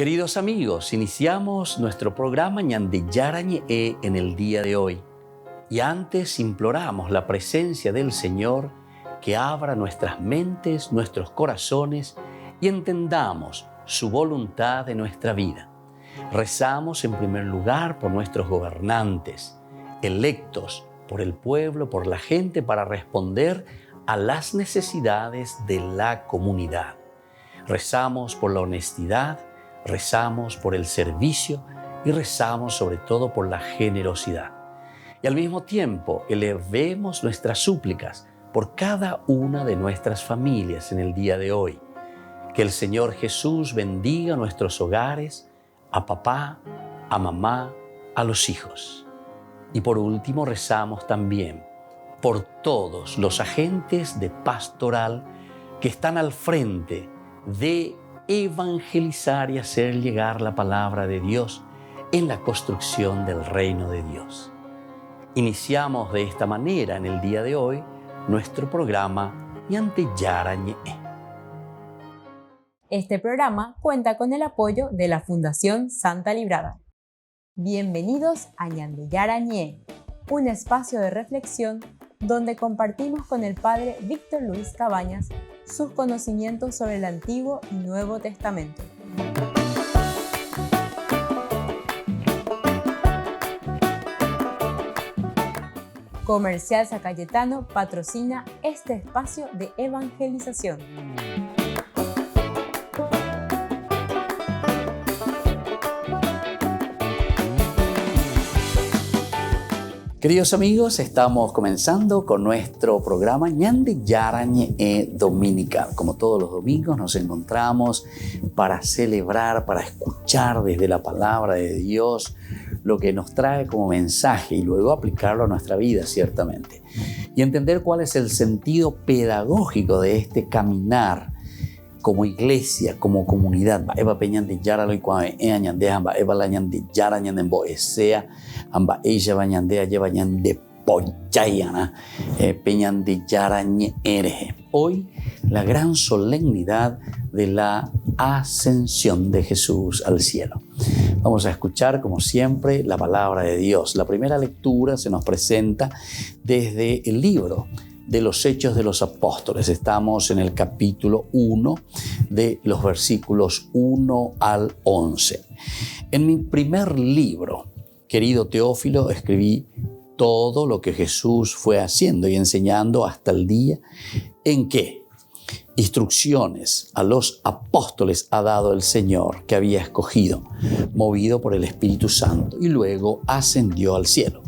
Queridos amigos, iniciamos nuestro programa Ñande Yarañe en el día de hoy. Y antes imploramos la presencia del Señor que abra nuestras mentes, nuestros corazones y entendamos su voluntad en nuestra vida. Rezamos en primer lugar por nuestros gobernantes, electos por el pueblo, por la gente, para responder a las necesidades de la comunidad. Rezamos por la honestidad, rezamos por el servicio y rezamos sobre todo por la generosidad. Y al mismo tiempo elevemos nuestras súplicas por cada una de nuestras familias en el día de hoy. Que el Señor Jesús bendiga nuestros hogares, a papá, a mamá, a los hijos. Y por último rezamos también por todos los agentes de pastoral que están al frente de evangelizar y hacer llegar la palabra de Dios en la construcción del reino de Dios. Iniciamos de esta manera en el día de hoy nuestro programa Ñande Yarañe. Este programa cuenta con el apoyo de la Fundación Santa Librada. Bienvenidos a Ñande Yarañe, un espacio de reflexión donde compartimos con el Padre Víctor Luis Cabañas sus conocimientos sobre el Antiguo y Nuevo Testamento. Comercial San Cayetano patrocina este espacio de evangelización. Queridos amigos, estamos comenzando con nuestro programa Ñande Yarañe Dominical. Como todos los domingos nos encontramos para celebrar, para escuchar desde la palabra de Dios lo que nos trae como mensaje y luego aplicarlo a nuestra vida, ciertamente. Y entender cuál es el sentido pedagógico de este caminar como iglesia, como comunidad. Eva peñande yaralo y cuando ñande amba eva la ñande yara ñande boesea amba ella bañandea lleva ñande pochayana peñande yara ñereje. Hoy la gran solemnidad de la ascensión de Jesús al cielo. Vamos a escuchar, como siempre, la palabra de Dios. La primera lectura se nos presenta desde el libro de los Hechos de los Apóstoles. Estamos en el capítulo 1 de los versículos 1 al 11. En mi primer libro, querido Teófilo, escribí todo lo que Jesús fue haciendo y enseñando hasta el día en que instrucciones a los apóstoles ha dado el Señor que había escogido, movido por el Espíritu Santo, y luego ascendió al cielo.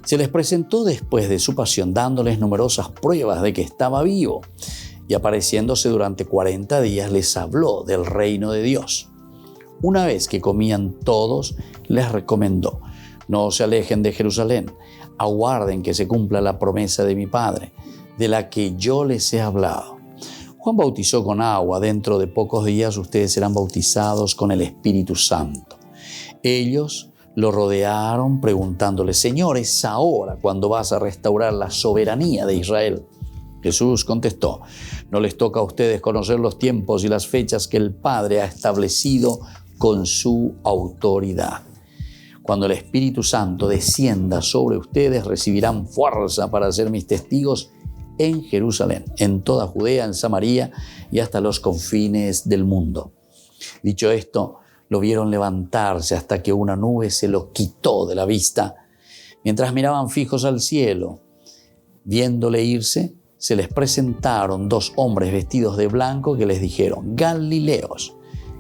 Se les presentó después de su pasión, dándoles numerosas pruebas de que estaba vivo, y apareciéndose durante 40 días les habló del reino de Dios. Una vez que comían todos, les recomendó: no se alejen de Jerusalén, aguarden que se cumpla la promesa de mi Padre, de la que yo les he hablado. Juan bautizó con agua, dentro de pocos días ustedes serán bautizados con el Espíritu Santo. Ellos lo rodearon preguntándole: Señor, ¿es ahora cuando vas a restaurar la soberanía de Israel? Jesús contestó: no les toca a ustedes conocer los tiempos y las fechas que el Padre ha establecido con su autoridad. Cuando el Espíritu Santo descienda sobre ustedes, recibirán fuerza para ser mis testigos en Jerusalén, en toda Judea, en Samaria y hasta los confines del mundo. Dicho esto, lo vieron levantarse hasta que una nube se lo quitó de la vista. Mientras miraban fijos al cielo, viéndole irse, se les presentaron 2 hombres vestidos de blanco que les dijeron: Galileos,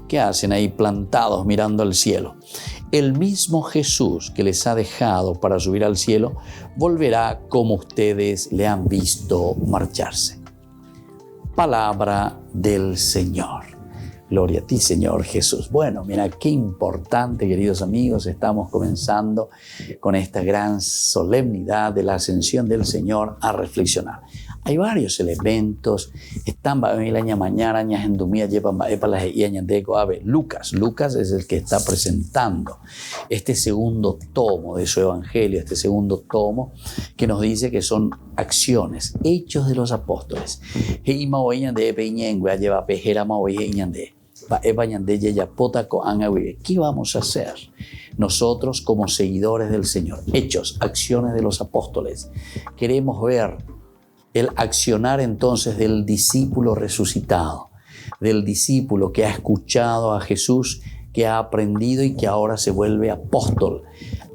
¿qué hacen ahí plantados mirando al cielo? El mismo Jesús que les ha dejado para subir al cielo volverá como ustedes le han visto marcharse. Palabra del Señor. Gloria a ti, Señor Jesús. Bueno, mira qué importante, queridos amigos, estamos comenzando con esta gran solemnidad de la ascensión del Señor a reflexionar. Hay varios elementos. Lucas es el que está presentando este segundo tomo de su evangelio, este segundo tomo que nos dice que son acciones, hechos de los apóstoles. ¿Qué vamos a hacer nosotros como seguidores del Señor? Hechos, acciones de los apóstoles. Queremos ver el accionar entonces del discípulo resucitado, del discípulo que ha escuchado a Jesús, que ha aprendido y que ahora se vuelve apóstol.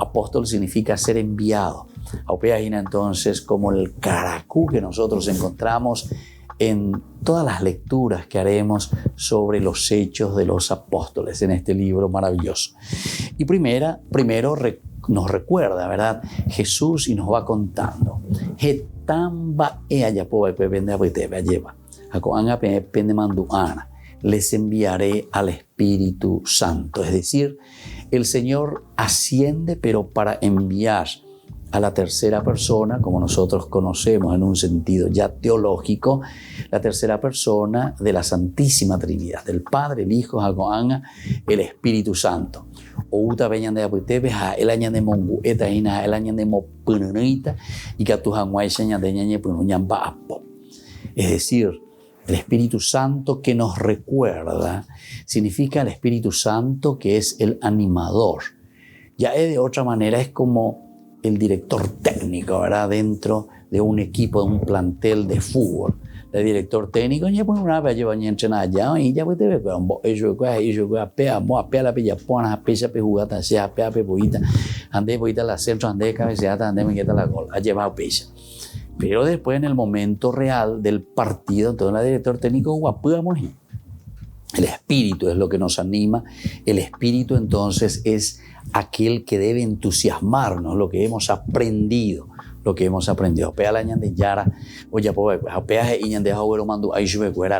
Apóstol significa ser enviado. Aupéagina entonces como el caracú que nosotros encontramos en todas las lecturas que haremos sobre los hechos de los apóstoles en este libro maravilloso. Y primero nos recuerda, ¿verdad? Jesús y nos va contando. Les enviaré al Espíritu Santo. Es decir, el Señor asciende, pero para enviar a la tercera persona, como nosotros conocemos en un sentido ya teológico, la tercera persona de la Santísima Trinidad, del Padre, el Hijo, el Espíritu Santo. Outa veñan de aputebes a el año de mongu, eta ina el año de mopununita y que tu hanguay seña de ñañe punuñan baapo. Es decir, el Espíritu Santo que nos recuerda, significa el Espíritu Santo que es el animador. Ya de otra manera es como el director técnico, ¿verdad? Dentro de un equipo, de un plantel de fútbol. El director técnico ya pone una vez lleva entrenar allá y ya puede ver ellos pea la pilla pona pesa pe jugata sea pea pe boita ande boita la centro ande cabeceata ande me quita la gol ha llevado pesa. Pero después en el momento real del partido, entonces el director técnico guapamos. El espíritu es lo que nos anima. El espíritu entonces es aquel que debe entusiasmarnos, lo que hemos aprendido.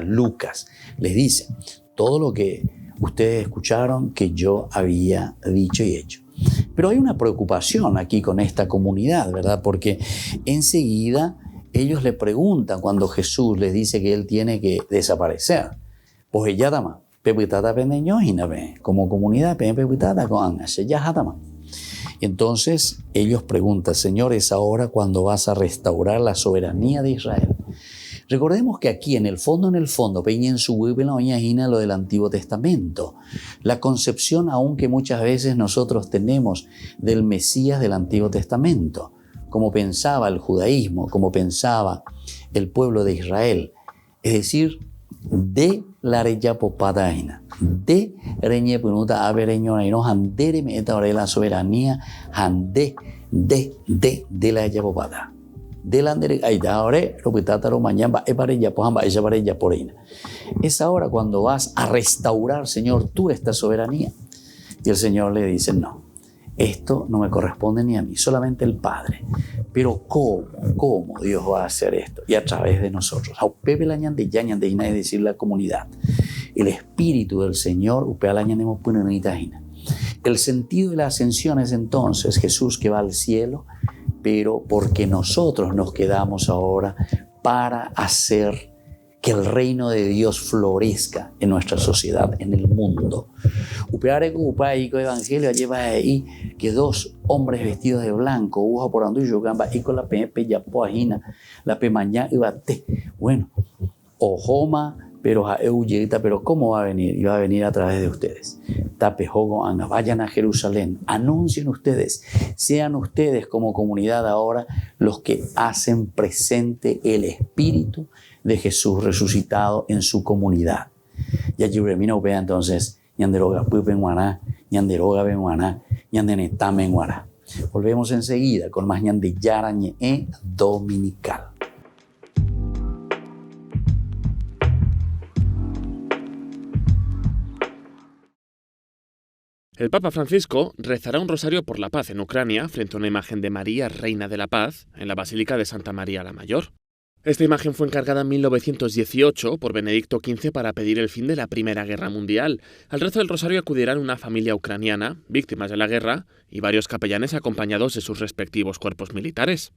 Lucas les dice todo lo que ustedes escucharon que yo había dicho y hecho. Pero hay una preocupación aquí con esta comunidad, ¿verdad? Porque enseguida ellos le preguntan cuando Jesús les dice que él tiene que desaparecer. Pues ella dama, pepitata pendeñojina, como comunidad, pepitata con ella. Entonces ellos preguntan, Señor, ¿es ahora cuando vas a restaurar la soberanía de Israel? Recordemos que aquí en el fondo, peñen su huevo lo del Antiguo Testamento. La concepción aún que muchas veces nosotros tenemos del Mesías del Antiguo Testamento, como pensaba el judaísmo, como pensaba el pueblo de Israel. Es decir, de la reya popadaina, de reñe punuta avereñona y no handere me eta la soberanía, hande de la reya popada. Es ahora cuando vas a restaurar, Señor, tú esta soberanía. Y el Señor le dice, no, esto no me corresponde ni a mí, solamente el Padre. Pero ¿cómo Dios va a hacer esto? Y a través de nosotros. Es decir, la comunidad. El Espíritu del Señor, el sentido de la ascensión es entonces Jesús que va al cielo, pero porque nosotros nos quedamos ahora para hacer que el reino de Dios florezca en nuestra sociedad, en el mundo. Evangelio lleva ahí que dos hombres vestidos de blanco, uja por anduyo gamba y con la pepe ya poajina, la pemaña y bate. Bueno, ojoma, pero ¿cómo va a venir? Y va a venir a través de ustedes. Tapejogo anga, vayan a Jerusalén, anuncien ustedes, sean ustedes como comunidad ahora los que hacen presente el Espíritu de Jesús resucitado en su comunidad. Y allí remina upea entonces, ñanderoga pupenguaná, ñanderoga benguaná, ñandenetaменguaná. Volvemos enseguida con más ñandeyarañe dominical. El Papa Francisco rezará un rosario por la paz en Ucrania frente a una imagen de María, Reina de la Paz, en la Basílica de Santa María la Mayor. Esta imagen fue encargada en 1918 por Benedicto XV para pedir el fin de la Primera Guerra Mundial. Al rezo del rosario acudirán una familia ucraniana, víctimas de la guerra, y varios capellanes acompañados de sus respectivos cuerpos militares.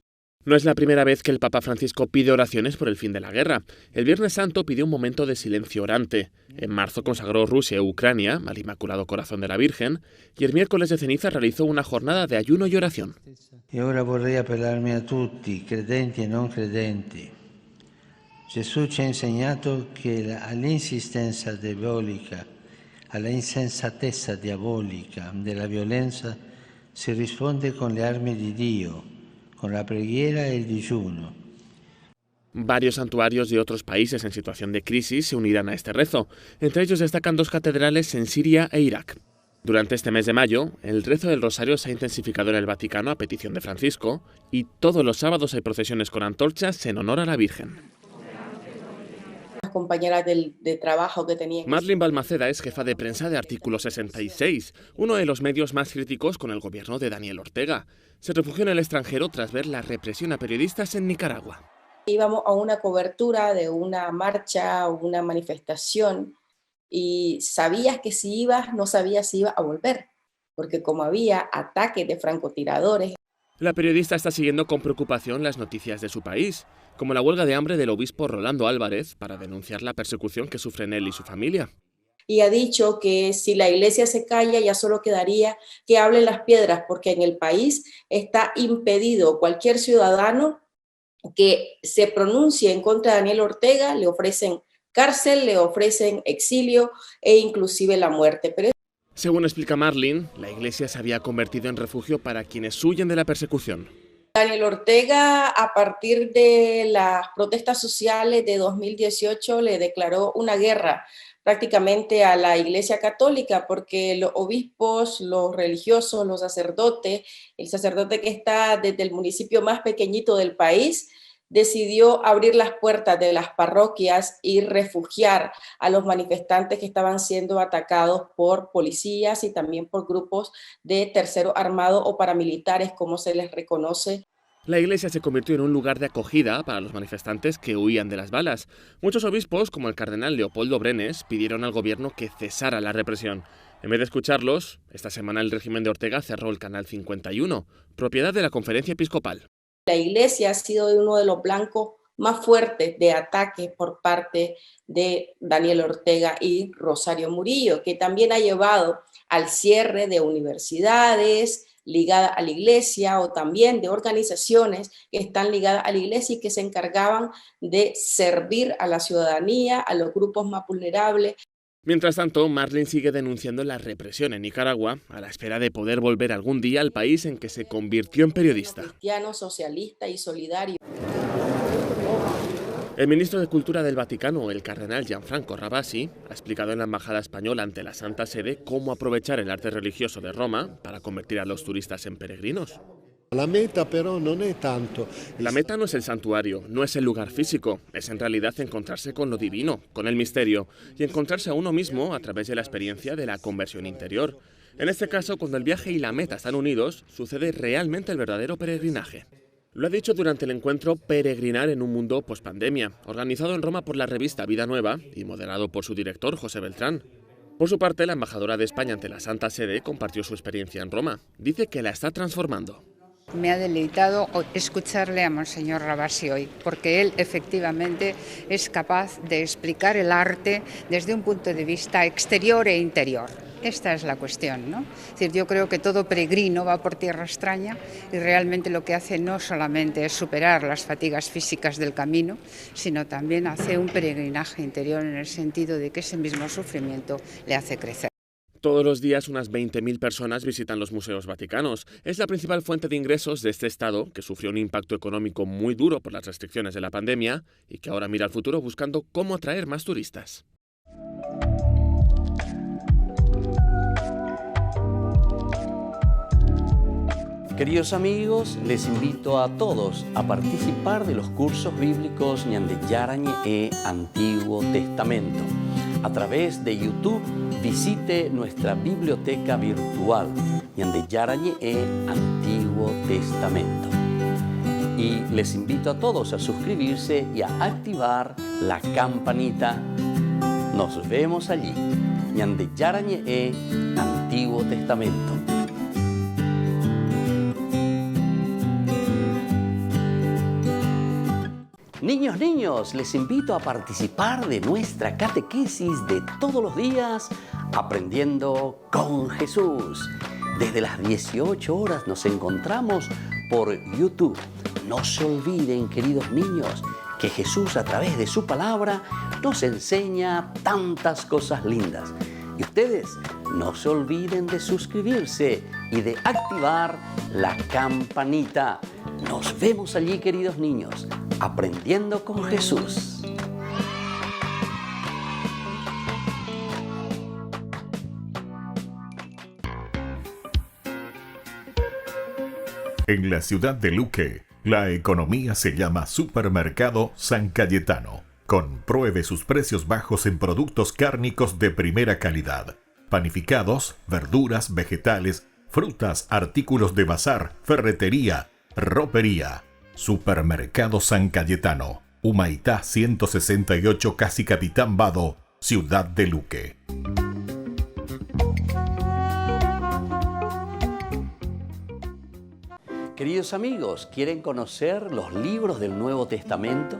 No es la primera vez que el Papa Francisco pide oraciones por el fin de la guerra. El Viernes Santo pidió un momento de silencio orante. En marzo consagró Rusia y Ucrania al Inmaculado Corazón de la Virgen y el miércoles de ceniza realizó una jornada de ayuno y oración. Y ahora vorrei appelarmi a tutti, credenti e non credenti. Gesù ci ha insegnato che all'insistenza diabolica alla insensatezza diabolica della violenza si risponde con le armi di Dio, con la preghiera e il digiuno. Varios santuarios de otros países en situación de crisis se unirán a este rezo. Entre ellos destacan 2 catedrales en Siria e Irak. Durante este mes de mayo, el rezo del Rosario se ha intensificado en el Vaticano a petición de Francisco y todos los sábados hay procesiones con antorchas en honor a la Virgen. Las compañeras de trabajo que tenían. Madeleine Balmaceda es jefa de prensa de Artículo 66, uno de los medios más críticos con el gobierno de Daniel Ortega. Se refugió en el extranjero tras ver la represión a periodistas en Nicaragua. Íbamos a una cobertura de una marcha o una manifestación y sabías que si ibas, no sabías si ibas a volver, porque como había ataques de francotiradores. La periodista está siguiendo con preocupación las noticias de su país, como la huelga de hambre del obispo Rolando Álvarez para denunciar la persecución que sufren él y su familia. Y ha dicho que si la iglesia se calla ya solo quedaría que hablen las piedras, porque en el país está impedido cualquier ciudadano que se pronuncie en contra de Daniel Ortega, le ofrecen cárcel, le ofrecen exilio e inclusive la muerte. Pero según explica Marlene, la iglesia se había convertido en refugio para quienes huyen de la persecución. Daniel Ortega, a partir de las protestas sociales de 2018, le declaró una guerra prácticamente a la Iglesia Católica, porque los obispos, los religiosos, los sacerdotes, el sacerdote que está desde el municipio más pequeñito del país, decidió abrir las puertas de las parroquias y refugiar a los manifestantes que estaban siendo atacados por policías y también por grupos de tercero armado o paramilitares, como se les reconoce. La iglesia se convirtió en un lugar de acogida para los manifestantes que huían de las balas. Muchos obispos, como el cardenal Leopoldo Brenes, pidieron al gobierno que cesara la represión. En vez de escucharlos, esta semana el régimen de Ortega cerró el canal 51, propiedad de la Conferencia Episcopal. La iglesia ha sido uno de los blancos más fuertes de ataques por parte de Daniel Ortega y Rosario Murillo, que también ha llevado al cierre de universidades ligadas a la iglesia o también de organizaciones que están ligadas a la iglesia y que se encargaban de servir a la ciudadanía, a los grupos más vulnerables. Mientras tanto, Marlene sigue denunciando la represión en Nicaragua a la espera de poder volver algún día al país en que se convirtió en periodista. Cristiano, socialista y solidario. El ministro de Cultura del Vaticano, el cardenal Gianfranco Ravasi, ha explicado en la embajada española ante la Santa Sede cómo aprovechar el arte religioso de Roma para convertir a los turistas en peregrinos. La meta però non è tanto. La meta no es el santuario, no es el lugar físico, es en realidad encontrarse con lo divino, con el misterio, y encontrarse a uno mismo a través de la experiencia de la conversión interior. En este caso, cuando el viaje y la meta están unidos, sucede realmente el verdadero peregrinaje. Lo ha dicho durante el encuentro Peregrinar en un mundo pospandemia, organizado en Roma por la revista Vida Nueva y moderado por su director, José Beltrán. Por su parte, la embajadora de España ante la Santa Sede compartió su experiencia en Roma. Dice que la está transformando. Me ha deleitado escucharle a Monseñor Ravasi hoy, porque él efectivamente es capaz de explicar el arte desde un punto de vista exterior e interior. Esta es la cuestión, ¿no? Es decir, yo creo que todo peregrino va por tierra extraña y realmente lo que hace no solamente es superar las fatigas físicas del camino, sino también hace un peregrinaje interior en el sentido de que ese mismo sufrimiento le hace crecer. Todos los días unas 20.000 personas visitan los museos vaticanos. Es la principal fuente de ingresos de este estado, que sufrió un impacto económico muy duro por las restricciones de la pandemia y que ahora mira al futuro buscando cómo atraer más turistas. Queridos amigos, les invito a todos a participar de los cursos bíblicos Ñande Yarañe e Antiguo Testamento. A través de YouTube, visite nuestra biblioteca virtual Ñande Yarañe e Antiguo Testamento. Y les invito a todos a suscribirse y a activar la campanita. Nos vemos allí. Ñande Yarañe e Antiguo Testamento. Niños, les invito a participar de nuestra catequesis de todos los días, Aprendiendo con Jesús. Desde las 18 horas nos encontramos por YouTube. No se olviden, queridos niños, que Jesús a través de su palabra nos enseña tantas cosas lindas. Y ustedes no se olviden de suscribirse y de activar la campanita. Nos vemos allí, queridos niños, aprendiendo con Jesús. En la ciudad de Luque, la economía se llama Supermercado San Cayetano. Compruebe sus precios bajos en productos cárnicos de primera calidad. Panificados, verduras, vegetales, frutas, artículos de bazar, ferretería, ropería. Supermercado San Cayetano, Humaitá 168, Casi Capitán Vado, ciudad de Luque. Queridos amigos, ¿quieren conocer los libros del Nuevo Testamento?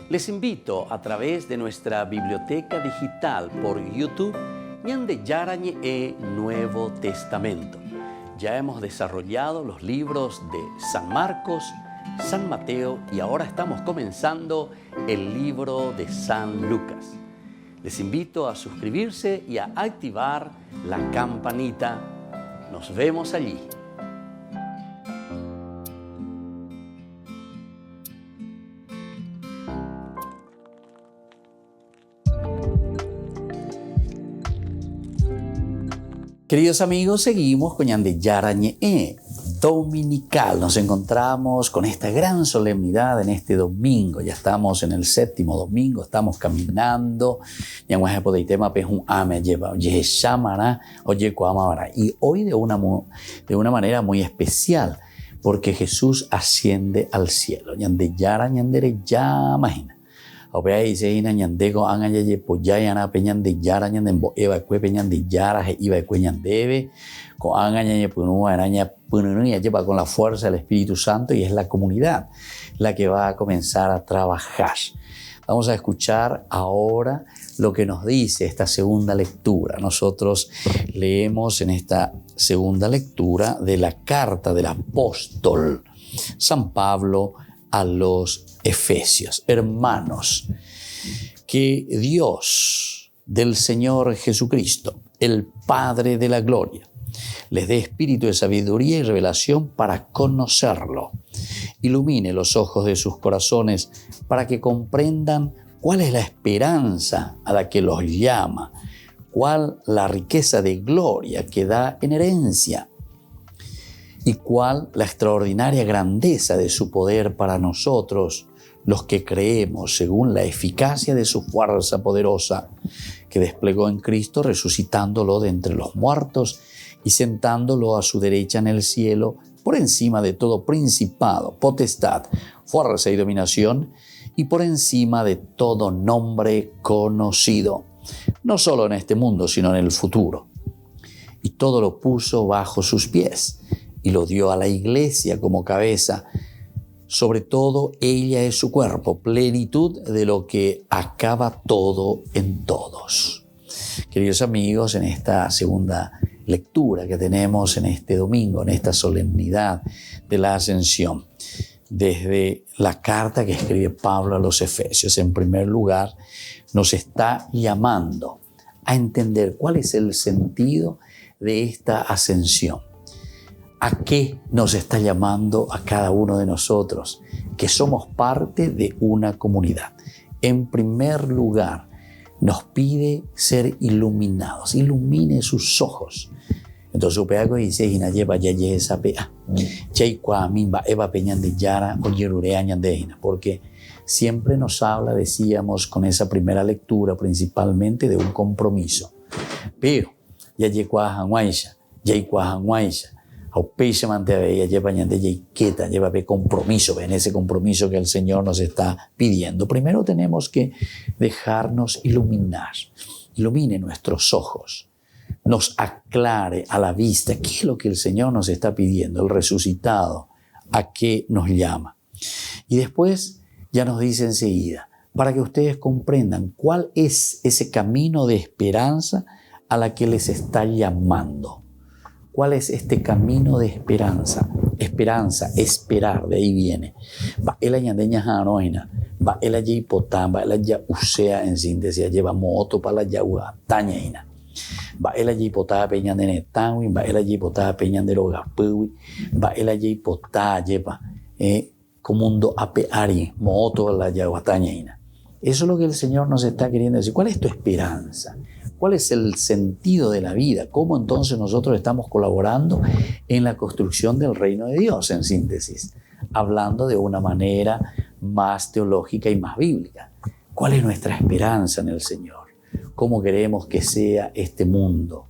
Les invito a través de nuestra biblioteca digital por YouTube Ñande Yarañe e Nuevo Testamento. Ya hemos desarrollado los libros de San Marcos, San Mateo y ahora estamos comenzando el libro de San Lucas. Les invito a suscribirse y a activar la campanita. Nos vemos allí. Queridos amigos, seguimos con Ñande Yarañe Dominical. Nos encontramos con esta gran solemnidad en este domingo. Ya estamos en el 7º domingo, estamos caminando. Y hoy de una manera muy especial, porque Jesús asciende al cielo. Ñande Yara, Ñandere Yamajina. Opea dice ina ñandego anga ye poyayana peñan de yara ñandembo eva cue peñan de yara je iba cue ñandebe con anga ye punua araña pununia lleva con la fuerza del Espíritu Santo y es la comunidad la que va a comenzar a trabajar. Vamos a escuchar ahora lo que nos dice esta segunda lectura. Nosotros leemos en esta segunda lectura de la carta del apóstol San Pablo a los Efesios. Hermanos, que Dios del Señor Jesucristo, el Padre de la gloria, les dé espíritu de sabiduría y revelación para conocerlo. Ilumine los ojos de sus corazones para que comprendan cuál es la esperanza a la que los llama, cuál la riqueza de gloria que da en herencia y cuál la extraordinaria grandeza de su poder para nosotros, los que creemos según la eficacia de su fuerza poderosa que desplegó en Cristo, resucitándolo de entre los muertos y sentándolo a su derecha en el cielo, por encima de todo principado, potestad, fuerza y dominación, y por encima de todo nombre conocido, no solo en este mundo, sino en el futuro. Y todo lo puso bajo sus pies, y lo dio a la iglesia como cabeza. Sobre todo, ella es su cuerpo, plenitud de lo que acaba todo en todos. Queridos amigos, en esta segunda lectura que tenemos en este domingo, en esta solemnidad de la Ascensión, desde la carta que escribe Pablo a los Efesios, en primer lugar, nos está llamando a entender cuál es el sentido de esta ascensión. ¿A qué nos está llamando a cada uno de nosotros? Que somos parte de una comunidad. En primer lugar, nos pide ser iluminados. Ilumine sus ojos. Entonces, upeago dice, lleva ya esa pea. Porque siempre nos habla, decíamos, con esa primera lectura, principalmente de un compromiso. Pero, ya lleva compromiso, en ese compromiso que el Señor nos está pidiendo. Primero tenemos que dejarnos iluminar. Ilumine nuestros ojos, nos aclare a la vista qué es lo que el Señor nos está pidiendo, el resucitado, a qué nos llama. Y después ya nos dice enseguida, para que ustedes comprendan cuál es ese camino de esperanza a la que les está llamando. ¿Cuál es este camino de esperanza? Esperanza, esperar, de ahí viene. Va el añadeña janoina, va el allí potán, va el allá usea en síntesis, lleva moto para la yaua tañaina. va el allí potá peñan de netangui, va el allí potá peñan de rogapuwi, va el allí potá lleva comundo apeari, mooto la yaguatañaina. Eso es lo que el Señor nos está queriendo decir. ¿Cuál es tu esperanza? ¿Cuál es el sentido de la vida? ¿Cómo entonces nosotros estamos colaborando en la construcción del reino de Dios, en síntesis? Hablando de una manera más teológica y más bíblica. ¿Cuál es nuestra esperanza en el Señor? ¿Cómo queremos que sea este mundo?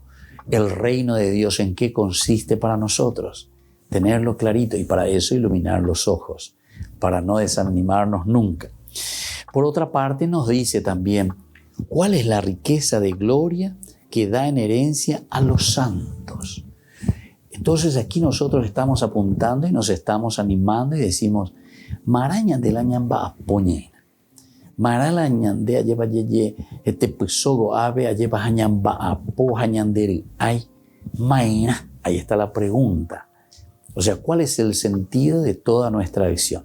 El reino de Dios, ¿en qué consiste para nosotros? Tenerlo clarito y para eso iluminar los ojos, para no desanimarnos nunca. Por otra parte, nos dice también cuál es la riqueza de gloria que da en herencia a los santos. Entonces aquí nosotros estamos apuntando y nos estamos animando y decimos, maraña de la ñamba apoñena, marala ñande a lleva yeye, pusogo ave a lleva ñamba apo ñanderi, ay, maina, ahí está la pregunta. O sea, ¿cuál es el sentido de toda nuestra acción?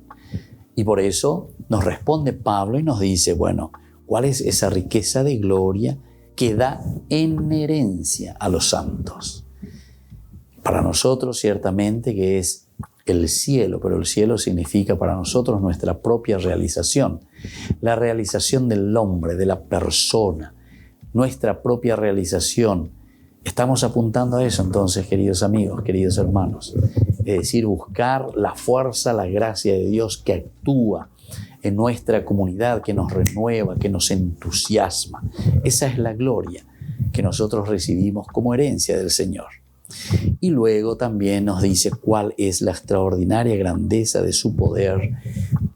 Y por eso nos responde Pablo y nos dice, bueno, ¿cuál es esa riqueza de gloria que da en herencia a los santos? Para nosotros ciertamente que es el cielo, pero el cielo significa para nosotros nuestra propia realización, la realización del hombre, de la persona, nuestra propia realización. Estamos apuntando a eso entonces, queridos amigos, queridos hermanos. Es decir, buscar la fuerza, la gracia de Dios que actúa en nuestra comunidad, que nos renueva, que nos entusiasma. Esa es la gloria que nosotros recibimos como herencia del Señor. Y luego también nos dice cuál es la extraordinaria grandeza de su poder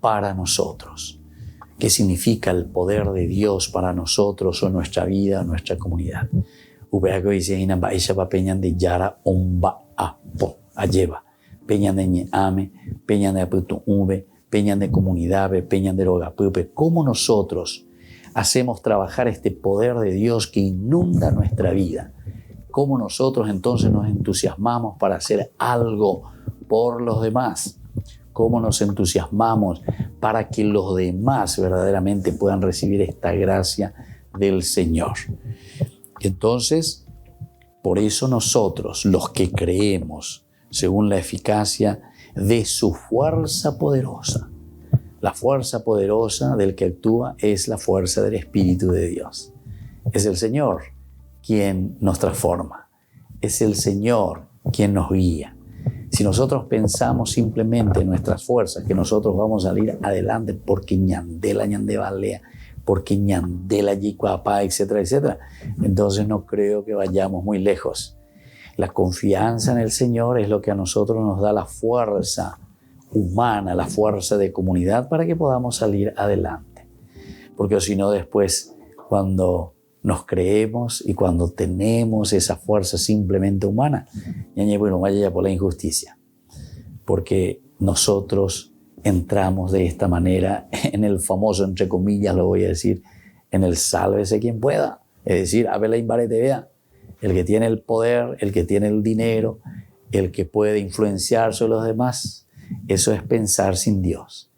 para nosotros. ¿Qué significa el poder de Dios para nosotros o en nuestra vida, en nuestra comunidad? Ubeago dice, peñan de yara omba apo, alleva, peñan de ñeame, peñan de aputu ube, peñan de comunidad, peñan de rogapupe. ¿Cómo nosotros hacemos trabajar este poder de Dios que inunda nuestra vida? ¿Cómo nosotros entonces nos entusiasmamos para hacer algo por los demás? ¿Cómo nos entusiasmamos para que los demás verdaderamente puedan recibir esta gracia del Señor? Entonces, por eso nosotros, los que creemos, según la eficacia de su fuerza poderosa, la fuerza poderosa del que actúa es la fuerza del Espíritu de Dios. Es el Señor quien nos transforma. Es el Señor quien nos guía. Si nosotros pensamos simplemente en nuestras fuerzas, que nosotros vamos a salir adelante porque ñandela, ñandevalea, porque ñandela, yicuapá, etcétera, etcétera, entonces no creo que vayamos muy lejos. La confianza en el Señor es lo que a nosotros nos da la fuerza humana, la fuerza de comunidad para que podamos salir adelante. Porque si no, después, cuando nos creemos y cuando tenemos esa fuerza simplemente humana, bueno, vaya por la injusticia. Porque nosotros entramos de esta manera en el famoso, entre comillas, lo voy a decir, en el sálvese quien pueda. Es decir, Abela Imbarete, vea, el que tiene el poder, el que tiene el dinero, el que puede influenciar sobre los demás, eso es pensar sin Dios.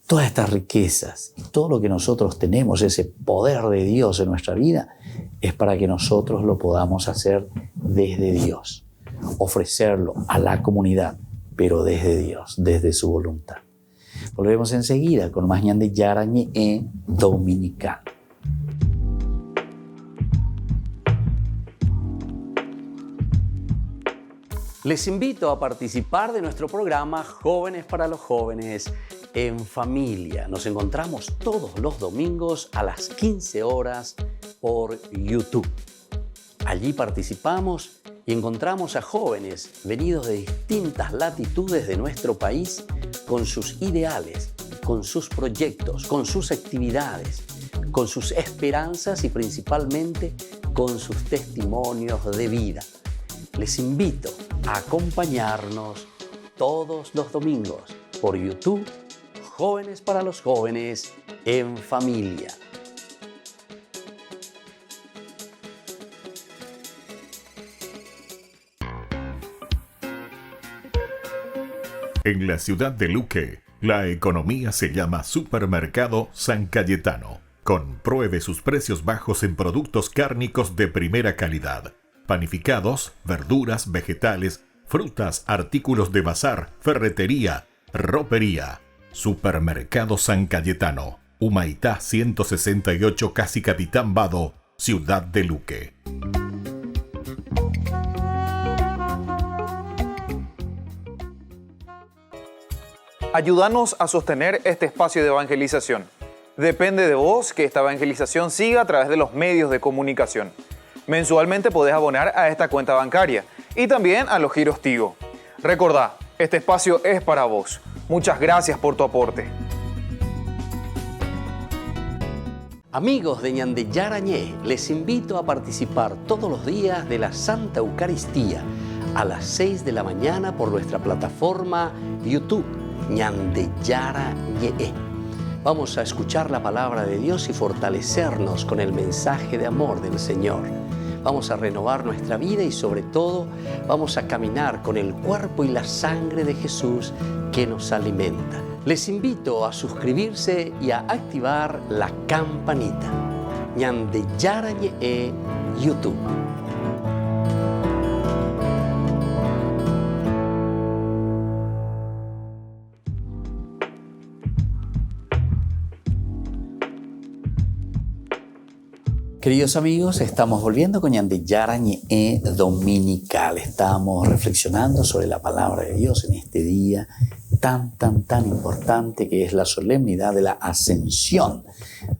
Todas estas riquezas y todo lo que nosotros tenemos, ese poder de Dios en nuestra vida, es para que nosotros lo podamos hacer desde Dios, ofrecerlo a la comunidad, pero desde Dios, desde su voluntad. Volvemos enseguida con más ñande yarañe dominical. Les invito a participar de nuestro programa Jóvenes para los Jóvenes en Familia. Nos encontramos todos los domingos a las 15 horas por YouTube. Allí participamos y encontramos a jóvenes venidos de distintas latitudes de nuestro país con sus ideales, con sus proyectos, con sus actividades, con sus esperanzas y principalmente con sus testimonios de vida. Les invito a acompañarnos todos los domingos por YouTube, Jóvenes para los Jóvenes en Familia. En la ciudad de Luque, la economía se llama Supermercado San Cayetano. Compruebe sus precios bajos en productos cárnicos de primera calidad. panificados, verduras, vegetales, frutas, artículos de bazar, ferretería, ropería. Supermercado San Cayetano, Humaitá 168, Casi Capitán Vado, Ciudad de Luque. Ayúdanos a sostener este espacio de evangelización. Depende de vos que esta evangelización siga a través de los medios de comunicación. Mensualmente podés abonar a esta cuenta bancaria y también a los giros Tigo. Recordá, este espacio es para vos. Muchas gracias por tu aporte. Amigos de Ñande Yarañé, les invito a participar todos los días de la Santa Eucaristía a las 6 de la mañana por nuestra plataforma YouTube, Ñande Yarañé. Vamos a escuchar la palabra de Dios y fortalecernos con el mensaje de amor del Señor. Vamos a renovar nuestra vida y sobre todo vamos a caminar con el cuerpo y la sangre de Jesús que nos alimenta. Les invito a suscribirse y a activar la campanita. Ñande Yarañé YouTube. Queridos amigos, estamos volviendo con Ñande Yarañé Dominical. Estamos reflexionando sobre la palabra de Dios en este día tan importante que es la solemnidad de la ascensión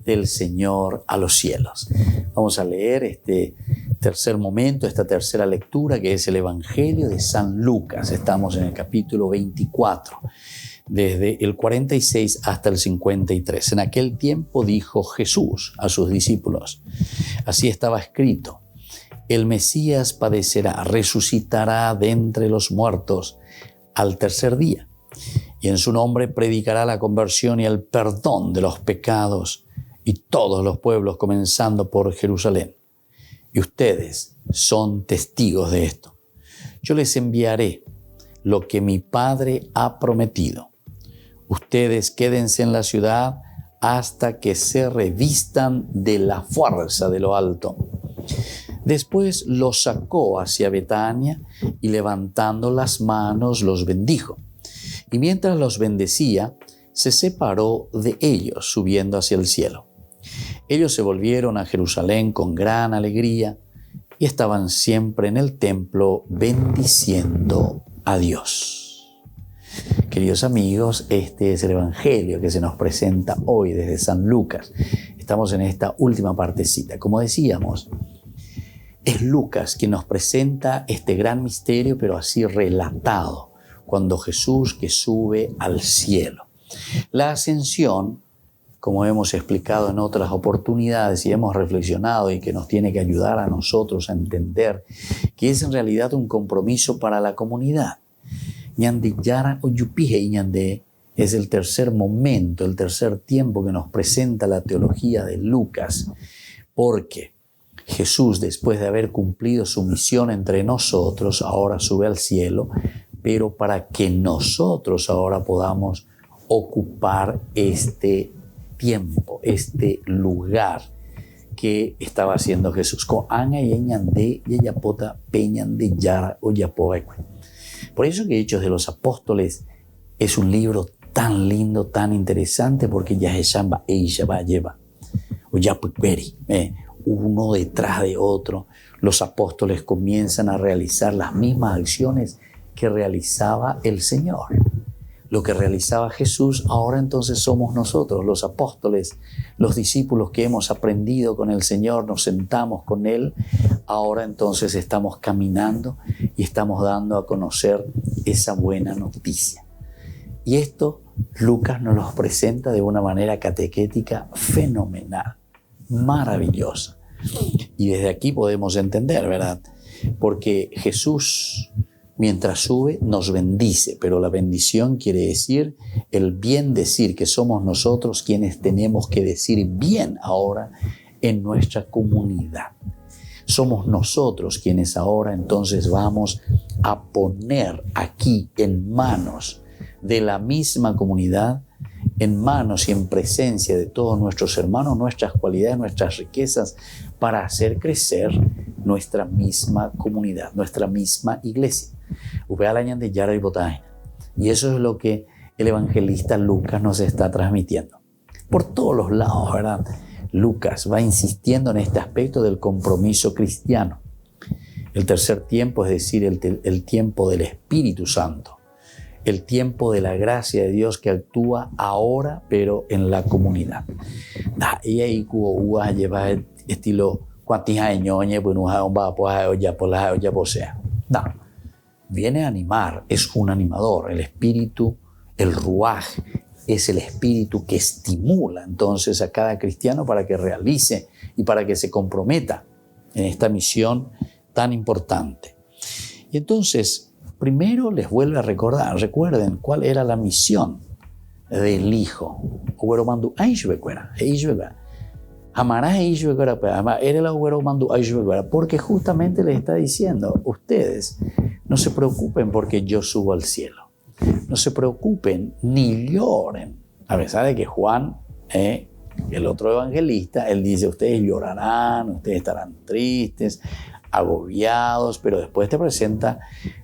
del Señor a los cielos. Vamos a leer este tercer momento, esta tercera lectura que es el Evangelio de San Lucas. Estamos en el capítulo 24. Desde el 46 hasta el 53. En aquel tiempo dijo Jesús a sus discípulos, así estaba escrito, el Mesías padecerá, resucitará de entre los muertos al tercer día, y en su nombre predicará la conversión y el perdón de los pecados, y todos los pueblos, comenzando por Jerusalén. Y ustedes son testigos de esto. Yo les enviaré lo que mi Padre ha prometido. Ustedes quédense en la ciudad hasta que se revistan de la fuerza de lo alto. Después los sacó hacia Betania y levantando las manos los bendijo. Y mientras los bendecía, se separó de ellos subiendo hacia el cielo. Ellos se volvieron a Jerusalén con gran alegría y estaban siempre en el templo bendiciendo a Dios. Queridos amigos, este es el Evangelio que se nos presenta hoy desde San Lucas. Estamos en esta última partecita. Como decíamos, es Lucas quien nos presenta este gran misterio, pero así relatado, cuando Jesús que sube al cielo. La ascensión, como hemos explicado en otras oportunidades y hemos reflexionado y que nos tiene que ayudar a nosotros a entender que es en realidad un compromiso para la comunidad. Ñande Yara Oyupije y Ñande es el tercer momento, el tercer tiempo que nos presenta la teología de Lucas, porque Jesús, después de haber cumplido su misión entre nosotros, ahora sube al cielo, pero para que nosotros ahora podamos ocupar este tiempo, este lugar que estaba haciendo Jesús. Por eso que Hechos de los Apóstoles es un libro tan lindo, tan interesante, porque ya lleva uno detrás de otro. Los apóstoles comienzan a realizar las mismas acciones que realizaba el Señor. Lo que realizaba Jesús, ahora entonces somos nosotros, los apóstoles, los discípulos que hemos aprendido con el Señor, nos sentamos con Él, ahora entonces estamos caminando y estamos dando a conocer esa buena noticia. Y esto Lucas nos lo presenta de una manera catequética fenomenal, maravillosa. Y desde aquí podemos entender, ¿verdad? Porque Jesús, mientras sube, nos bendice, pero la bendición quiere decir el bien decir, que somos nosotros quienes tenemos que decir bien ahora en nuestra comunidad. Somos nosotros quienes ahora entonces vamos a poner aquí en manos de la misma comunidad, en manos y en presencia de todos nuestros hermanos, nuestras cualidades, nuestras riquezas, para hacer crecer nuestra misma comunidad, nuestra misma iglesia. Y eso es lo que el evangelista Lucas nos está transmitiendo. Por todos los lados, ¿verdad? Lucas va insistiendo en este aspecto del compromiso cristiano. El tercer tiempo, es decir, el tiempo del Espíritu Santo. El tiempo de la gracia de Dios que actúa ahora, pero en la comunidad. Y ahí cuba lleva estilo viene a animar, es un animador. El espíritu, el ruaj, es el espíritu que estimula entonces a cada cristiano para que realice y para que se comprometa en esta misión tan importante. Y entonces, primero les vuelve a recordar, recuerden cuál era la misión del Hijo. Porque justamente les está diciendo, ustedes no se preocupen porque yo subo al cielo. No se preocupen ni lloren. A pesar de que Juan, el otro evangelista, él dice, ustedes llorarán, ustedes estarán tristes, agobiados, pero después te presenta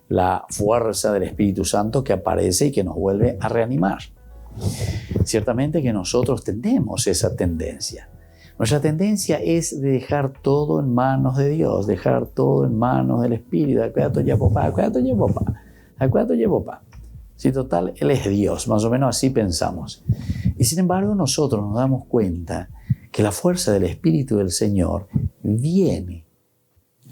la fuerza del Espíritu Santo que aparece y que nos vuelve a reanimar. Ciertamente que nosotros tenemos esa tendencia. Nuestra tendencia es de dejar todo en manos de Dios, dejar todo en manos del Espíritu. Si total, Él es Dios, más o menos así pensamos. Y sin embargo nosotros nos damos cuenta que la fuerza del Espíritu del Señor viene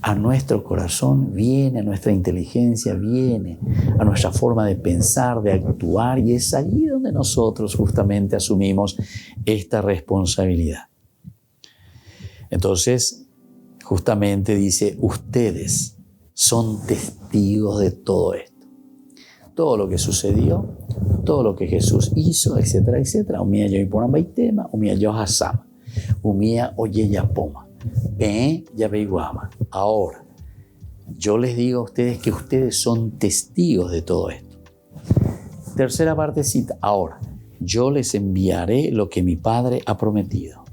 a nuestro corazón, viene a nuestra inteligencia, viene a nuestra forma de pensar, de actuar, y es allí donde nosotros justamente asumimos esta responsabilidad. Entonces, justamente dice, ustedes son testigos de todo esto. Todo lo que sucedió, todo lo que Jesús hizo, etcétera, etcétera. Umía yo iporan baitema, umía yo hasama, umía oye ya poma, ve ya veiguama. Ahora, yo les digo a ustedes que ustedes son testigos de todo esto. Tercera partecita, ahora, yo les enviaré lo que mi Padre ha prometido.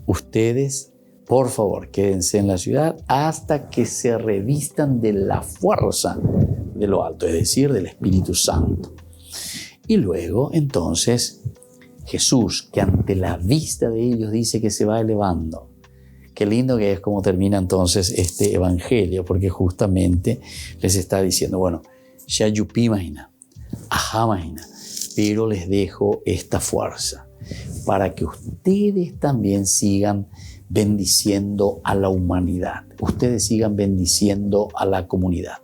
Ustedes, por favor, quédense en la ciudad hasta que se revistan de la fuerza de lo alto, es decir, del Espíritu Santo. Y luego, entonces, Jesús, que ante la vista de ellos dice que se va elevando. Qué lindo que es como termina entonces este evangelio, porque justamente les está diciendo, bueno, ya yupi imagina, ajá imagina, pero les dejo esta fuerza para que ustedes también sigan bendiciendo a la humanidad, ustedes sigan bendiciendo a la comunidad.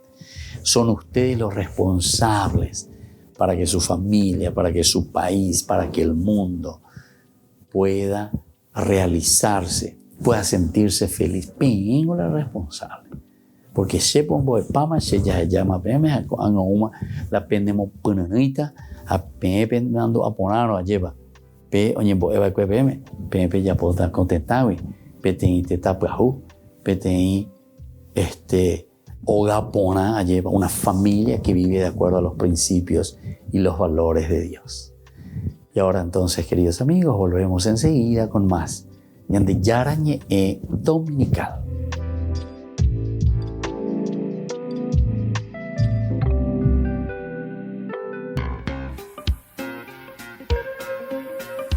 Son ustedes los responsables para que su familia, para que su país, para que el mundo pueda realizarse, pueda sentirse feliz. Pingo la responsable. Porque se pongo de pama, se ya llama peme, la pendemos punanita, a pepe mando a ponerlo a llevar. Pe oñembo eva que peme, pepe ya puedo estar contentado. Petén te tapajú, petén Ogapona lleva una familia que vive de acuerdo a los principios y los valores de Dios. Y ahora entonces, queridos amigos, volvemos enseguida con más Ñande Yarañe Dominical.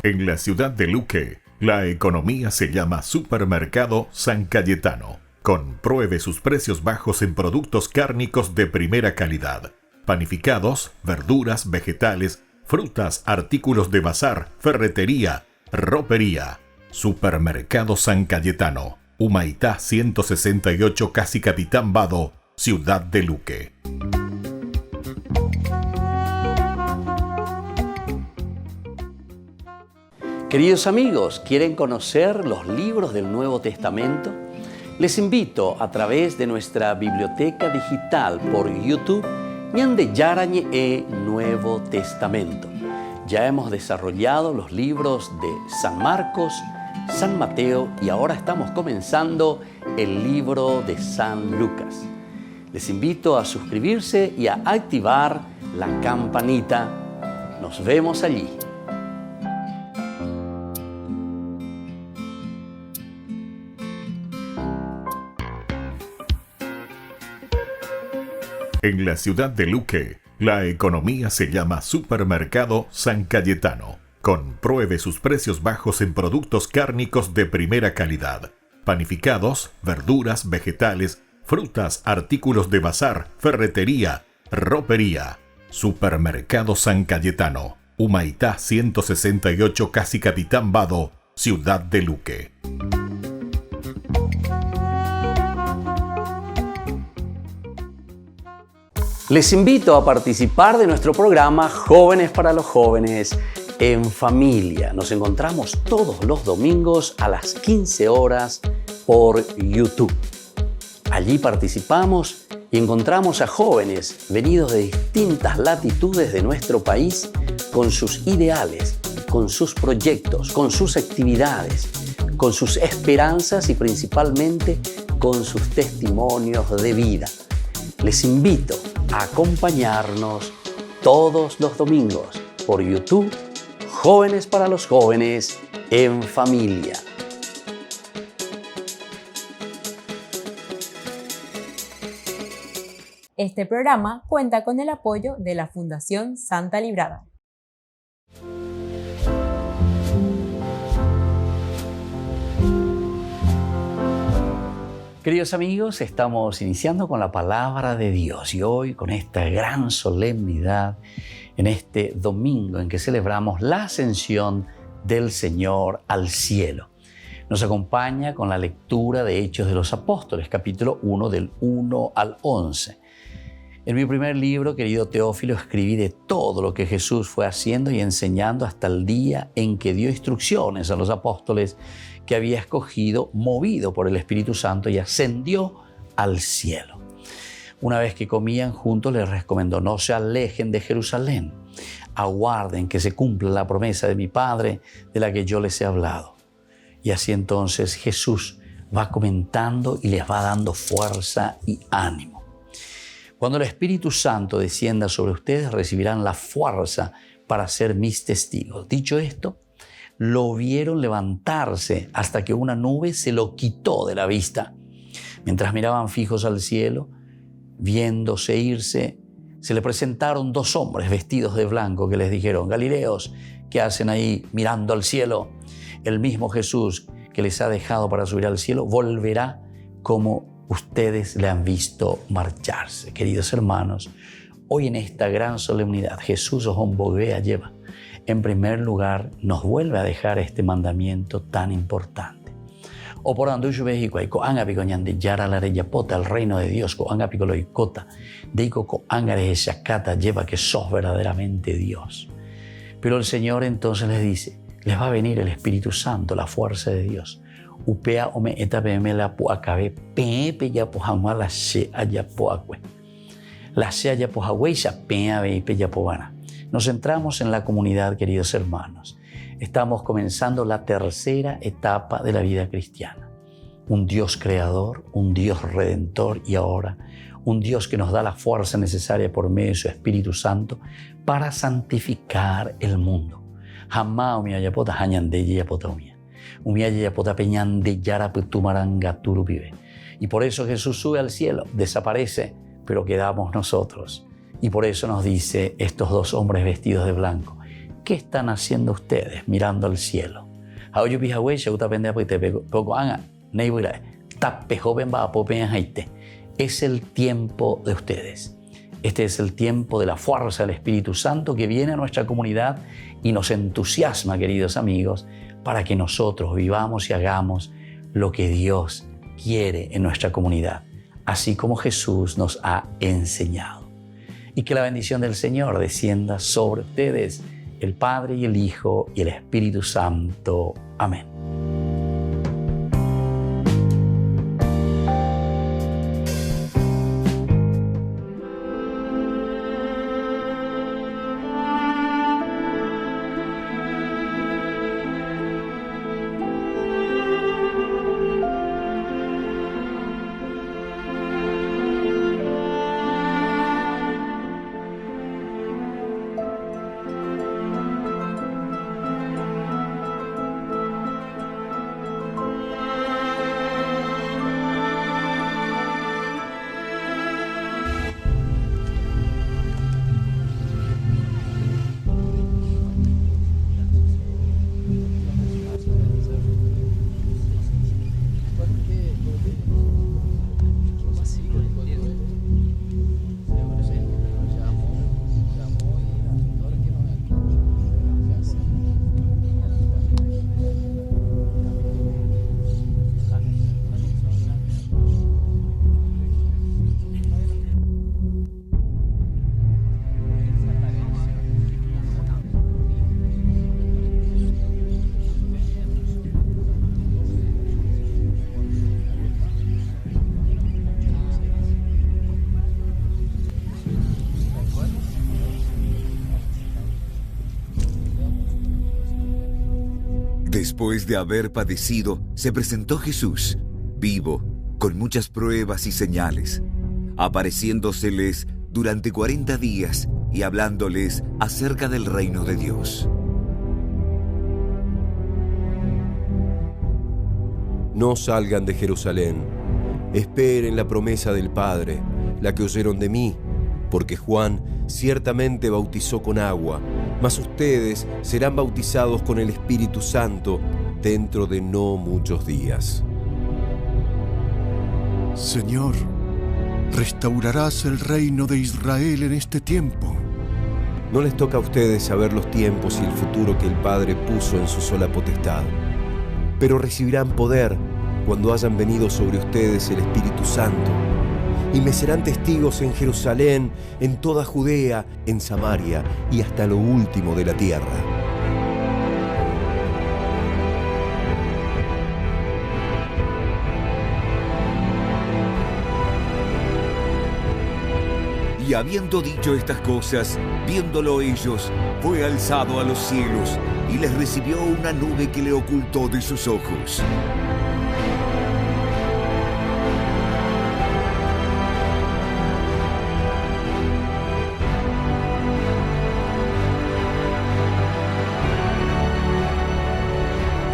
En la ciudad de Luque, la economía se llama Supermercado San Cayetano. Compruebe sus precios bajos en productos cárnicos de primera calidad. Panificados, verduras, vegetales, frutas, artículos de bazar, ferretería, ropería. Supermercado San Cayetano. Humaitá 168, Casi Capitán Vado, Ciudad de Luque. Queridos amigos, ¿quieren conocer los libros del Nuevo Testamento? Les invito a través de nuestra biblioteca digital por YouTube, Ñande Yarañe Nuevo Testamento. Ya hemos desarrollado los libros de San Marcos, San Mateo y ahora estamos comenzando el libro de San Lucas. Les invito a suscribirse y a activar la campanita. Nos vemos allí. En la ciudad de Luque, la economía se llama Supermercado San Cayetano. Compruebe sus precios bajos en productos cárnicos de primera calidad. Panificados, verduras, vegetales, frutas, artículos de bazar, ferretería, ropería. Supermercado San Cayetano, Humaitá 168, Casi Capitán Vado, ciudad de Luque. Les invito a participar de nuestro programa Jóvenes para los Jóvenes en Familia. Nos encontramos todos los domingos a las 15 horas por YouTube. Allí participamos y encontramos a jóvenes venidos de distintas latitudes de nuestro país con sus ideales, con sus proyectos, con sus actividades, con sus esperanzas y principalmente con sus testimonios de vida. Les invito a acompañarnos todos los domingos por YouTube, Jóvenes para los Jóvenes en Familia. Este programa cuenta con el apoyo de la Fundación Santa Librada. Queridos amigos, estamos iniciando con la palabra de Dios y hoy con esta gran solemnidad en este domingo en que celebramos la ascensión del Señor al cielo. Nos acompaña con la lectura de Hechos de los Apóstoles, capítulo 1 del 1 al 11. En mi primer libro, querido Teófilo, escribí de todo lo que Jesús fue haciendo y enseñando hasta el día en que dio instrucciones a los apóstoles que había escogido, movido por el Espíritu Santo, y ascendió al cielo. Una vez que comían juntos, les recomendó: no se alejen de Jerusalén, aguarden que se cumpla la promesa de mi Padre de la que yo les he hablado. Y así entonces Jesús va comentando y les va dando fuerza y ánimo. Cuando el Espíritu Santo descienda sobre ustedes, recibirán la fuerza para ser mis testigos. Dicho esto, lo vieron levantarse hasta que una nube se lo quitó de la vista. Mientras miraban fijos al cielo, viéndose irse, se le presentaron dos hombres vestidos de blanco que les dijeron: Galileos, ¿qué hacen ahí mirando al cielo? El mismo Jesús que les ha dejado para subir al cielo volverá como ustedes le han visto marcharse. Queridos hermanos, hoy en esta gran solemnidad, Jesús os convoca lleva. En primer lugar, nos vuelve a dejar este mandamiento tan importante. O por ando yo vejico ko anga picoñande yara la reyapota, el reino de Dios ko anga picoloicota, deiko ko anga de shakata lleva, que sos verdaderamente Dios. Pero el Señor entonces les dice: les va a venir el Espíritu Santo, la fuerza de Dios. Upea ome etapeme la po acabe pepe ya po hamwa la she aya po acue. La she aya po haweixa pea bepe ya po vana. Nos centramos en la comunidad, queridos hermanos. Estamos comenzando la tercera etapa de la vida cristiana. Un Dios creador, un Dios redentor y ahora un Dios que nos da la fuerza necesaria por medio de su Espíritu Santo para santificar el mundo. Jamás umia yapota hañande yapota umia. Umia yapota peñande yara putumaranga turupibe. Y por eso Jesús sube al cielo, desaparece, pero quedamos nosotros. Y por eso nos dice estos dos hombres vestidos de blanco: ¿qué están haciendo ustedes mirando al cielo? Es el tiempo de ustedes. Este es el tiempo de la fuerza del Espíritu Santo que viene a nuestra comunidad y nos entusiasma, queridos amigos, para que nosotros vivamos y hagamos lo que Dios quiere en nuestra comunidad, así como Jesús nos ha enseñado. Y que la bendición del Señor descienda sobre ustedes, el Padre y el Hijo y el Espíritu Santo. Amén. Después de haber padecido, se presentó Jesús, vivo, con muchas pruebas y señales, apareciéndoseles durante 40 días y hablándoles acerca del reino de Dios. No salgan de Jerusalén, esperen la promesa del Padre, la que oyeron de mí, porque Juan ciertamente bautizó con agua, mas ustedes serán bautizados con el Espíritu Santo dentro de no muchos días. Señor, ¿restaurarás el reino de Israel en este tiempo? No les toca a ustedes saber los tiempos y el futuro que el Padre puso en su sola potestad, pero recibirán poder cuando hayan venido sobre ustedes el Espíritu Santo, y me serán testigos en Jerusalén, en toda Judea, en Samaria y hasta lo último de la tierra. Y habiendo dicho estas cosas, viéndolo ellos, fue alzado a los cielos y les recibió una nube que le ocultó de sus ojos.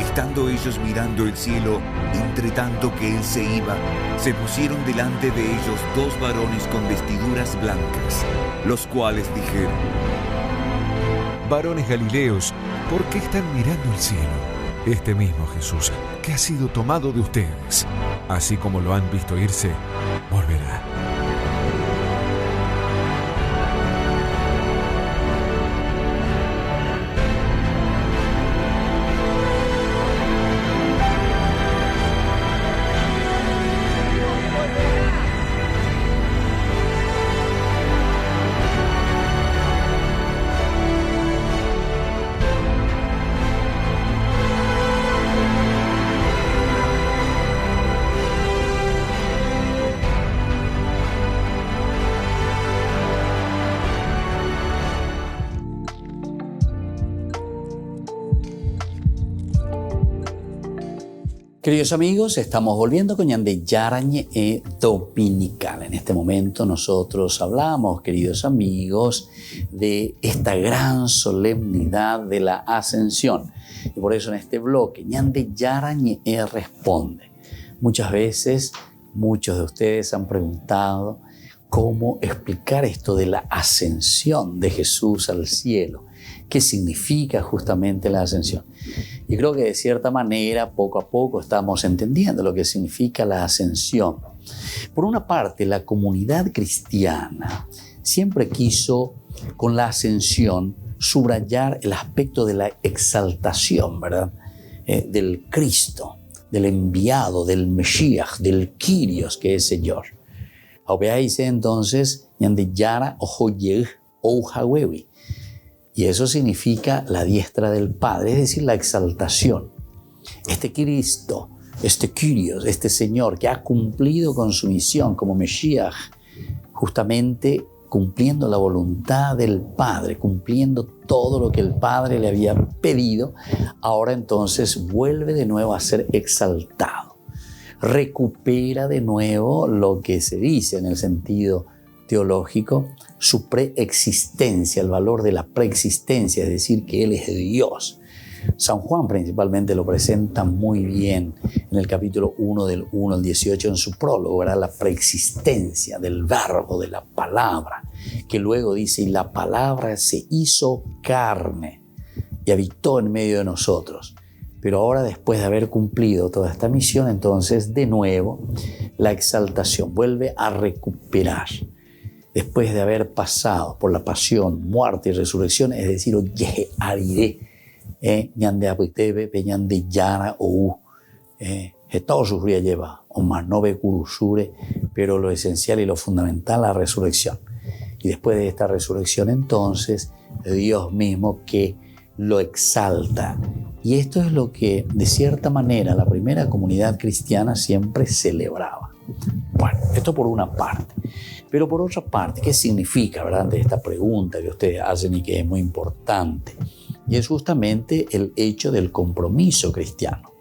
Estando ellos mirando el cielo, entre tanto que él se iba, se pusieron delante de ellos 2 varones con vestiduras blancas, los cuales dijeron: Varones Galileos, ¿por qué están mirando el cielo? Este mismo Jesús, que ha sido tomado de ustedes, así como lo han visto irse, volverá. Queridos amigos, estamos volviendo con Ñande Yarañe Dominical. En este momento nosotros hablamos, queridos amigos, de esta gran solemnidad de la Ascensión. Y por eso en este bloque, Ñande Yarañe responde. Muchas veces, muchos de ustedes han preguntado cómo explicar esto de la ascensión de Jesús al cielo. ¿Qué significa justamente la ascensión? Y creo que de cierta manera, poco a poco, estamos entendiendo lo que significa la ascensión. Por una parte, la comunidad cristiana siempre quiso, con la ascensión, subrayar el aspecto de la exaltación, ¿verdad? Del Cristo, del enviado, del Mesías, del Kyrios, que es Señor. Dice entonces, Ñande Yara Ojoyeg Oujawewi. Y eso significa la diestra del Padre, es decir, la exaltación. Este Cristo, este Kyrios, este Señor que ha cumplido con su misión como Mesías, justamente cumpliendo la voluntad del Padre, cumpliendo todo lo que el Padre le había pedido, ahora entonces vuelve de nuevo a ser exaltado. Recupera de nuevo lo que se dice en el sentido teológico, su preexistencia, el valor de la preexistencia, es decir, que Él es Dios. San Juan principalmente lo presenta muy bien en el capítulo 1 del 1 al 18 en su prólogo, ¿verdad? La preexistencia del verbo, de la palabra, que luego dice, y la palabra se hizo carne y habitó en medio de nosotros. Pero ahora, después de haber cumplido toda esta misión, entonces de nuevo la exaltación vuelve a recuperar. Después de haber pasado por la pasión, muerte y resurrección, es decir, oye, ariré, ñande apitebe, peñande yara o todo sufría lleva, o más no ve curusure, pero lo esencial y lo fundamental, la resurrección. Y después de esta resurrección, entonces, Dios mismo que lo exalta. Y esto es lo que, de cierta manera, la primera comunidad cristiana siempre celebraba. Bueno, esto por una parte. Pero por otra parte, ¿qué significa, verdad, ante esta pregunta que ustedes hacen y que es muy importante? Y es justamente el hecho del compromiso cristiano.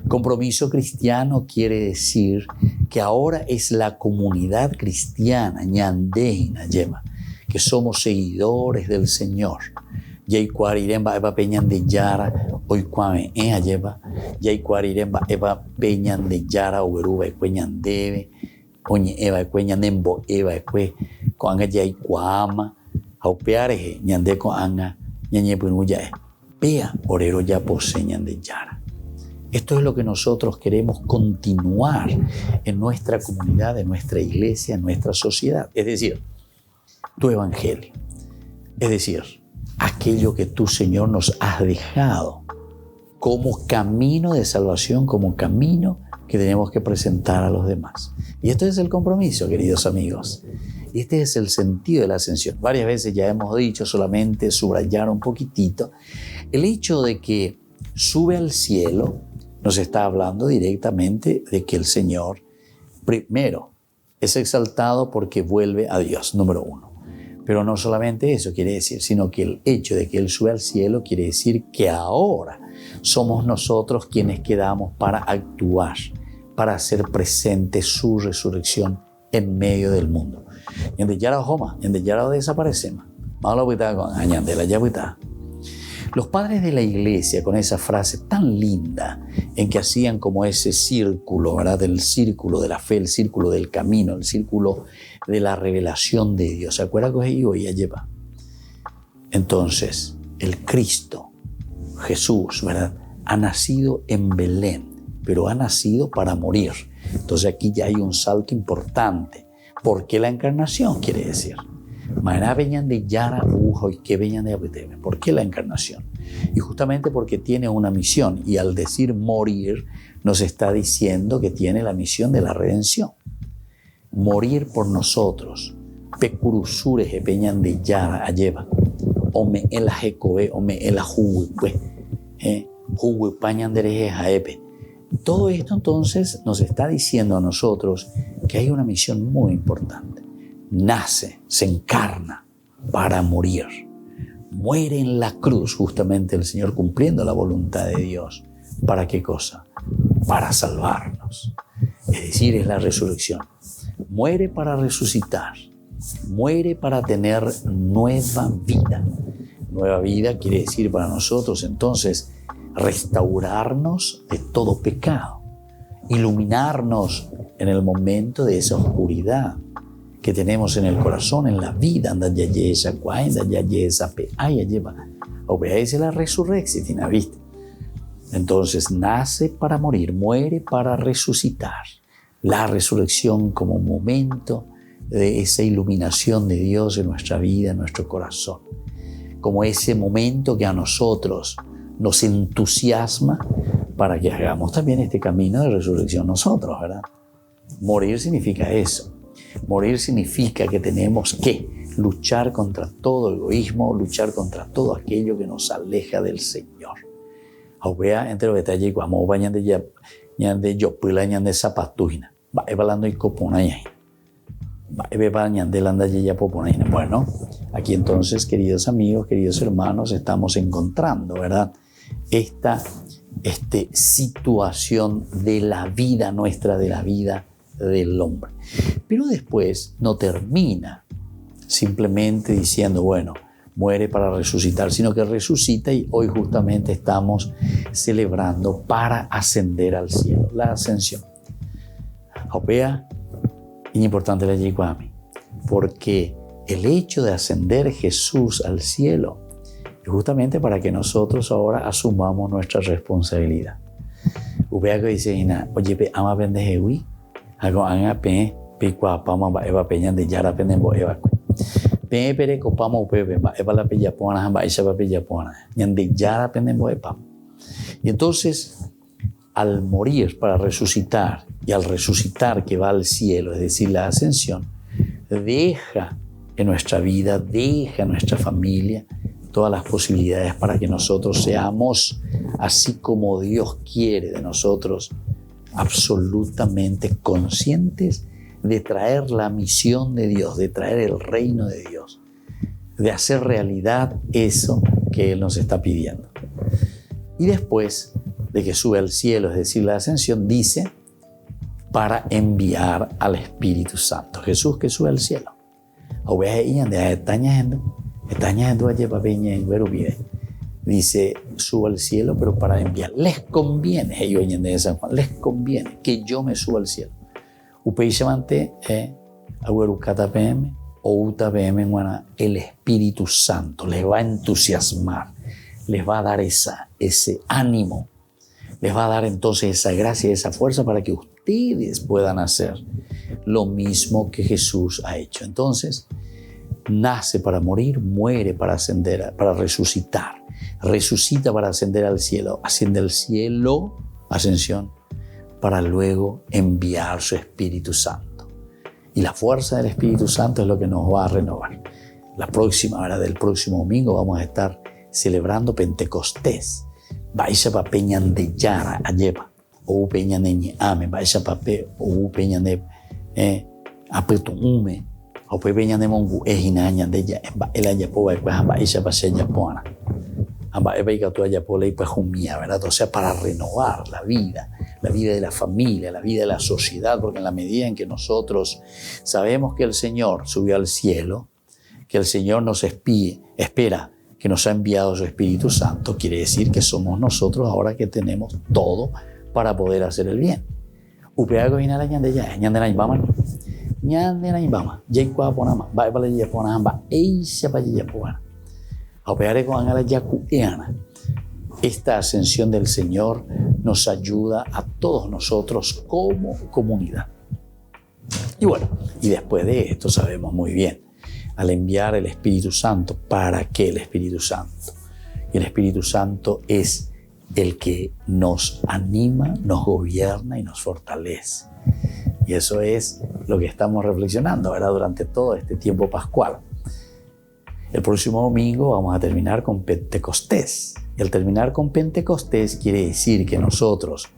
Compromiso cristiano quiere decir que ahora es la comunidad cristiana, ñandéina, yema, que somos seguidores del Señor. Yay cuariremba eva peñan de yara, hoy cuame lleva, yay cuariremba eva peñan de yara, uberuba ecueñan debe, oñe eva ecueñan nembo eva ecue, coanga yay cuama, aupeareje, ñande coanga, ñañe punuya, pea, orero ya poseñan de yara. Esto es lo que nosotros queremos continuar en nuestra comunidad, en nuestra iglesia, en nuestra sociedad. Es decir, tu evangelio. Es decir, aquello que tú, Señor, nos has dejado como camino de salvación, como camino que tenemos que presentar a los demás. Y esto es el compromiso, queridos amigos. Y este es el sentido de la ascensión. Varias veces ya hemos dicho, solamente subrayar un poquitito, el hecho de que sube al cielo nos está hablando directamente de que el Señor, primero, es exaltado porque vuelve a Dios, número uno. Pero no solamente eso quiere decir, sino que el hecho de que Él sube al cielo quiere decir que ahora somos nosotros quienes quedamos para actuar, para hacer presente su resurrección en medio del mundo. Y en Yara Joma, en Yara desaparecemos. Los padres de la iglesia, con esa frase tan linda en que hacían como ese círculo, ¿verdad? El círculo de la fe, el círculo del camino, el círculo de la revelación de Dios. ¿Se acuerdan que yo ya lleva? Entonces, el Cristo, Jesús, ¿verdad? Ha nacido en Belén, pero ha nacido para morir. Entonces aquí ya hay un salto importante. ¿Por qué la encarnación? Quiere decir. ¿Por qué la encarnación? Y justamente porque tiene una misión, y al decir morir nos está diciendo que tiene la misión de la redención. Morir por nosotros. Pecurusures peñan de yara lleva. Ome el jecoe, ome el jugue, jugue pañan de jaepe. Todo esto entonces nos está diciendo a nosotros que hay una misión muy importante. Nace, se encarna para morir. Muere en la cruz justamente el Señor cumpliendo la voluntad de Dios. ¿Para qué cosa? Para salvarnos. Es decir, es la resurrección. Muere para resucitar. Muere para tener nueva vida. Nueva vida quiere decir para nosotros entonces restaurarnos de todo pecado. Iluminarnos en el momento de esa oscuridad que tenemos en el corazón, en la vida. Esa es la resurrección, ¿viste? Entonces nace para morir, muere para resucitar. La resurrección como momento de esa iluminación de Dios en nuestra vida, en nuestro corazón. Como ese momento que a nosotros nos entusiasma para que hagamos también este camino de resurrección nosotros, ¿verdad? Morir significa eso. Morir significa que tenemos que luchar contra todo egoísmo, luchar contra todo aquello que nos aleja del Señor. Ahora, entre los detalles, como vayan de yo, pues de zapatuina, va evaluando y copona ya. Va evaluando de landa ya popona. Bueno, aquí entonces, queridos amigos, queridos hermanos, estamos encontrando, ¿verdad? Esta situación de la vida nuestra, de la vida del hombre. Pero después no termina simplemente diciendo, bueno, muere para resucitar, sino que resucita y hoy justamente estamos celebrando para ascender al cielo, la ascensión. Opea, importante la Yikwami, porque el hecho de ascender Jesús al cielo es justamente para que nosotros ahora asumamos nuestra responsabilidad. Upea que dice, oye, ama pendejewi, hago anga pe cuapama va eva peñan de yara pendenbo eva. Pe pere copama upepe va eva la pellapona va esa va pellapona. Ñan de yara pendenbo eva. Y entonces, al morir para resucitar y al resucitar que va al cielo, es decir, la ascensión, deja en nuestra vida, deja en nuestra familia todas las posibilidades para que nosotros seamos, así como Dios quiere de nosotros, absolutamente conscientes de traer la misión de Dios, de traer el reino de Dios, de hacer realidad eso que Él nos está pidiendo. Y después de que sube al cielo, es decir, la ascensión, dice, para enviar al Espíritu Santo. Jesús que sube al cielo. Dice, subo al cielo, pero para enviar. Les conviene, ellos de San Juan, les conviene que yo me suba al cielo. El Espíritu Santo les va a entusiasmar, les va a dar ese ánimo, les va a dar entonces esa gracia y esa fuerza para que ustedes puedan hacer lo mismo que Jesús ha hecho. Entonces, nace para morir, muere para ascender, para resucitar, resucita para ascender al cielo, asciende al cielo, ascensión, para luego enviar su Espíritu Santo. Y la fuerza del Espíritu Santo es lo que nos va a renovar. La próxima hora del próximo domingo vamos a estar celebrando Pentecostés. Vaya pa peñan de Yara, Ayeva, o peñan de Ame, vaya pa pe, o peñan de Apetume, o peñan de Mongu, Ejinaña de Ya, el Ayapoa, pues vaya pa Seyapona. ¿Verdad? O sea, para renovar la vida de la familia, la vida de la sociedad, porque en la medida en que nosotros sabemos que el Señor subió al cielo, que el Señor nos espera, que nos ha enviado su Espíritu Santo, quiere decir que somos nosotros ahora que tenemos todo para poder hacer el bien. Esta ascensión del Señor nos ayuda a todos nosotros como comunidad. Y bueno, y después de esto sabemos muy bien, al enviar el Espíritu Santo, ¿para qué el Espíritu Santo? Y el Espíritu Santo es el que nos anima, nos gobierna y nos fortalece. Y eso es lo que estamos reflexionando, ¿verdad? Durante todo este tiempo pascual. El próximo domingo vamos a terminar con Pentecostés. Y al terminar con Pentecostés quiere decir que nosotros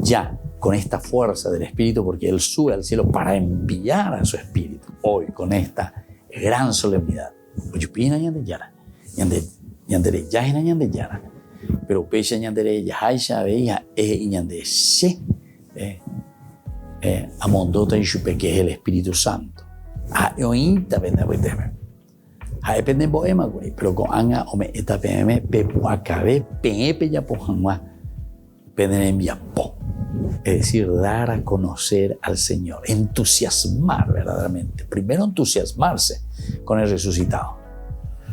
ya con esta fuerza del Espíritu, porque Él sube al cielo para enviar a su Espíritu, hoy con esta gran solemnidad. Pero pecha ñandere yahaisha veía ñande se amondota y chupe, que es el Espíritu Santo. Pero con anga ome eta pm pepu acabe pepe ya pojanwa envia po, es decir, dar a conocer al Señor, entusiasmar verdaderamente. Primero entusiasmarse con el resucitado,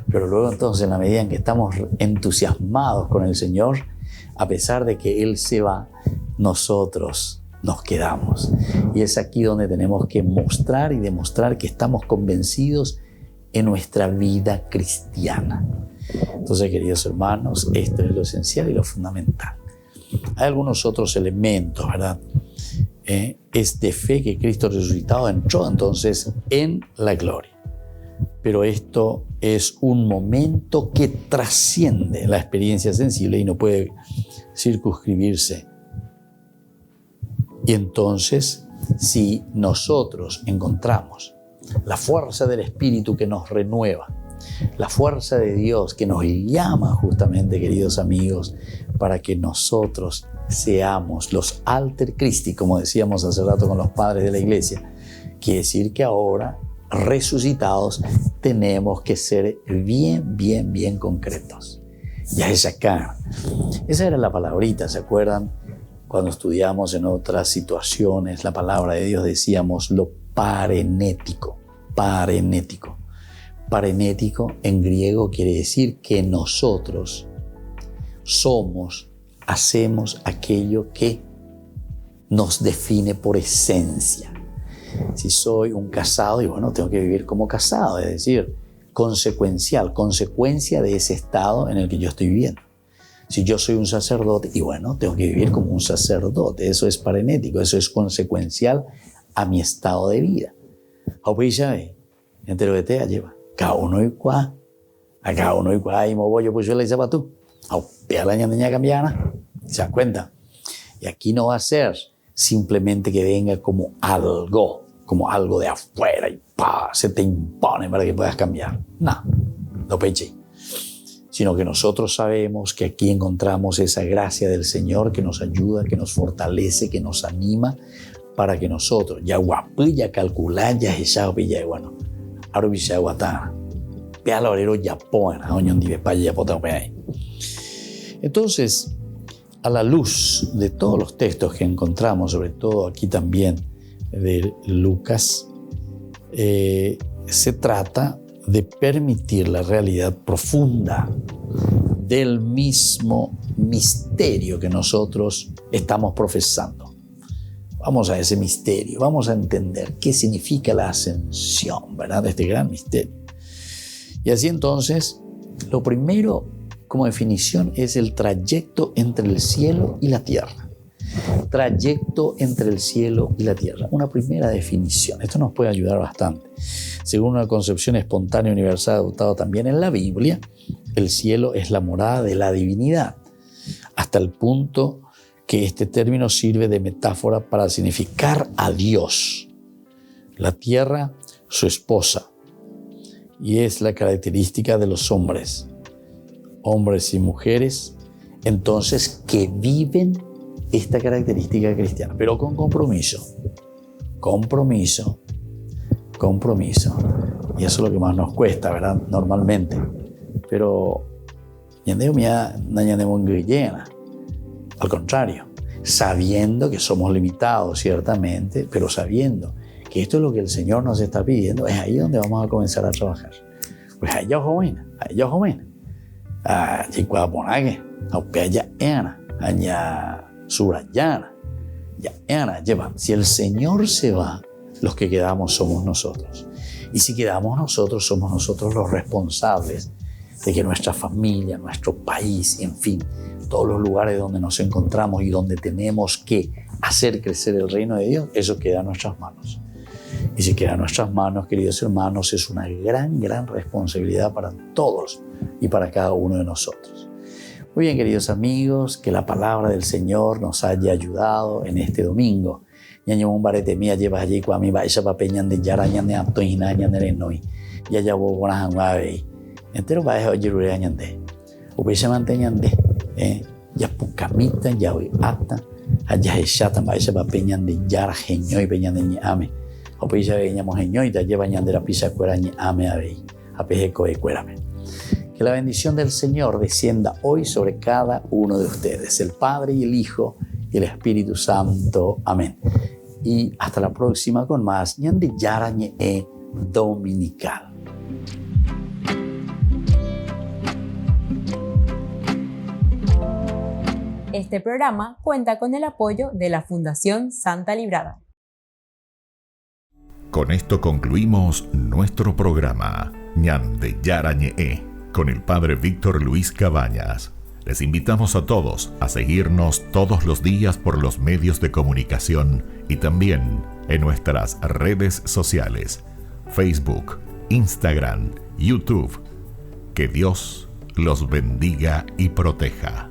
pero luego entonces en la medida en que estamos entusiasmados con el Señor, a pesar de que Él se va, nosotros nos quedamos. Y es aquí donde tenemos que mostrar y demostrar que estamos convencidos en nuestra vida cristiana. Entonces, queridos hermanos, esto es lo esencial y lo fundamental. Hay algunos otros elementos, ¿verdad? Es de fe que Cristo resucitado entró entonces en la gloria. Pero esto es un momento que trasciende la experiencia sensible y no puede circunscribirse. Y entonces, si nosotros encontramos la fuerza del Espíritu que nos renueva, la fuerza de Dios que nos llama justamente, queridos amigos, para que nosotros seamos los alter Christi, como decíamos hace rato con los padres de la iglesia, quiere decir que ahora, resucitados, tenemos que ser bien concretos. Ya es acá. Esa era la palabrita, ¿se acuerdan? Cuando estudiamos en otras situaciones la palabra de Dios decíamos lo parenético. Parenético. Parenético en griego quiere decir que nosotros hacemos aquello que nos define por esencia. Si soy un casado, y bueno, tengo que vivir como casado, es decir, consecuencia de ese estado en el que yo estoy viviendo. Si yo soy un sacerdote, y bueno, tengo que vivir como un sacerdote, eso es parenético, eso es consecuencial a mi estado de vida. Cada uno y cuá, y me voy, pues yo le hice para tú. ¿Se dan cuenta? Y aquí no va a ser simplemente que venga como algo de afuera y se te impone para que puedas cambiar. No, lo peché. sino que nosotros sabemos que aquí encontramos esa gracia del Señor que nos ayuda, que nos fortalece, que nos anima para que nosotros, ya guapilla calcular, ya esa pilla bueno, ahora visa guatana, vea la orero ya pona, oñón dive paya ya pota ahí. Entonces, a la luz de todos los textos que encontramos, sobre todo aquí también de Lucas, se trata de permitir la realidad profunda del mismo misterio que nosotros estamos profesando. Vamos a ese misterio, vamos a entender qué significa la ascensión, ¿verdad? De este gran misterio. Y así entonces, lo primero como definición es el trayecto entre el cielo y la tierra. Trayecto entre el cielo y la tierra. Una primera definición. Esto nos puede ayudar bastante. Según una concepción espontánea universal adoptada también en la Biblia, el cielo es la morada de la divinidad, hasta el punto que este término sirve de metáfora para significar a Dios. La tierra, su esposa, y es la característica de los hombres y mujeres, entonces, que viven esta característica cristiana, pero con compromiso. Y eso es lo que más nos cuesta, ¿verdad? Normalmente. Pero, al contrario, sabiendo que somos limitados, ciertamente, pero sabiendo que esto es lo que el Señor nos está pidiendo, es ahí donde vamos a comenzar a trabajar. Pues allá joven. Chicuaponage, aupaya ena, allá surayana, ya ena lleva. Si el Señor se va, los que quedamos somos nosotros. Y si quedamos nosotros, somos nosotros los responsables de que nuestra familia, nuestro país, en fin, todos los lugares donde nos encontramos y donde tenemos que hacer crecer el reino de Dios, eso queda en nuestras manos. Y si queda en nuestras manos, queridos hermanos, es una gran responsabilidad para todos y para cada uno de nosotros. Muy bien, queridos amigos, que la palabra del Señor nos haya ayudado en este domingo. Ñaño barete mía llevas allí con mi baixa papeñan de yara ñande apto y nañan de renoi. Ya ya voy con las anguave. Entero va a oír ñande. Upecha manteñande. Ya pucamita ya voy ata. Allá echata baixa papeñan de yara geñoi peñan de ñame. Upecha veñamos geñoi ya lleva ñande la pisa cuera ñame a vei. Apejeco e cuérame. Que la bendición del Señor descienda hoy sobre cada uno de ustedes, el Padre y el Hijo y el Espíritu Santo. Amén. Y hasta la próxima con más Ñande Yarañe Dominical. Este programa cuenta con el apoyo de la Fundación Santa Librada. Con esto concluimos nuestro programa Ñande Yarañe con el Padre Víctor Luis Cabañas. Les invitamos a todos a seguirnos todos los días por los medios de comunicación y también en nuestras redes sociales, Facebook, Instagram, YouTube. Que Dios los bendiga y proteja.